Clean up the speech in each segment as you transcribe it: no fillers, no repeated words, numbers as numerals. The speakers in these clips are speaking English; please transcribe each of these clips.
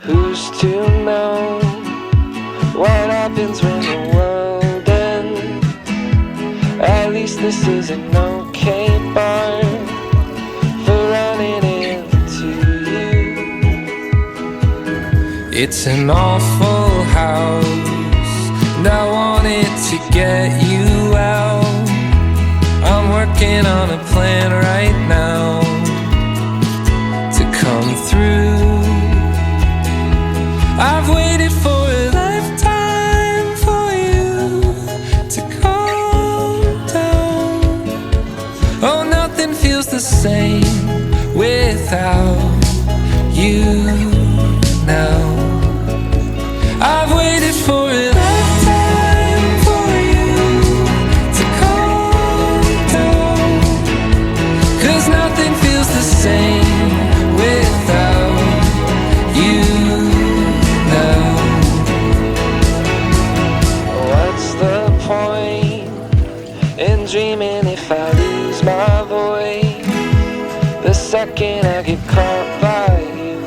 Who's to know what happens when the world ends? At least this is an okay bar for running into you. It's an awful house, and I wanted to get you out. I'm working on a plan right now to come through. I've waited for a lifetime for you to calm down. Oh, nothing feels the same without you now. I've waited for a lifetime for you to calm down, 'cause nothing feels the same without you. What's the point in dreaming if I lose my voice? The second I get caught by you,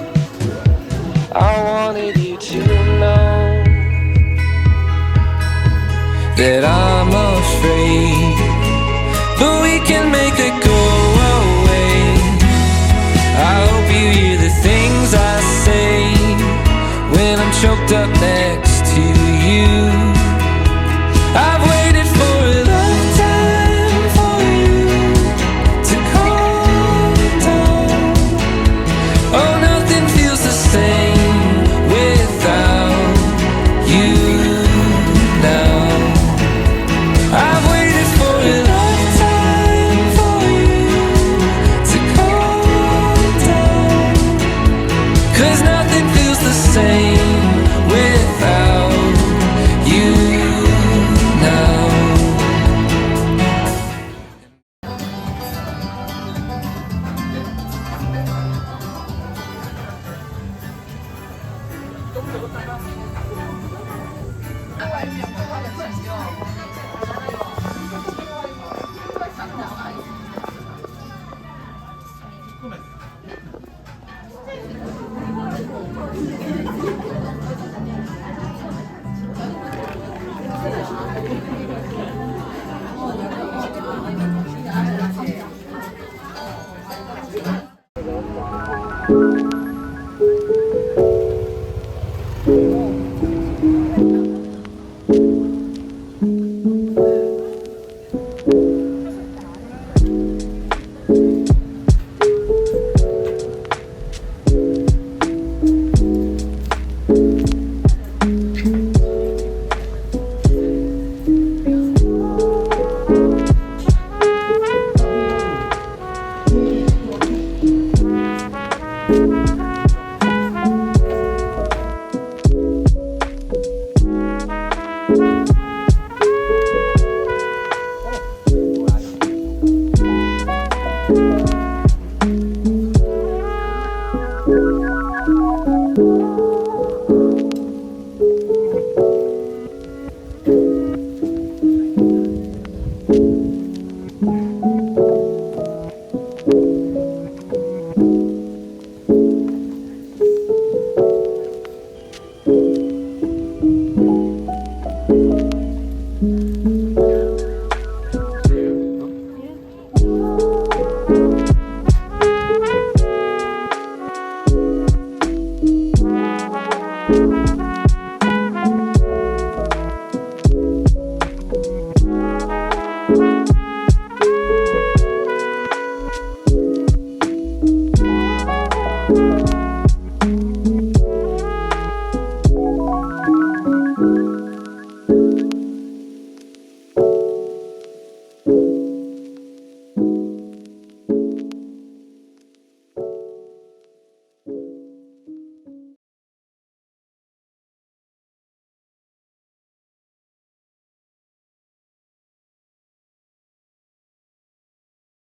I wanted you to know that I'm afraid, but we can make it go away. I hope you hear the things I say when I'm choked up next to you. I've waited for a lifetime for you to calm down. Oh, nothing feels the same without you now. I've waited for a lifetime for you to calm down, 'cause nothing feels the same without you now.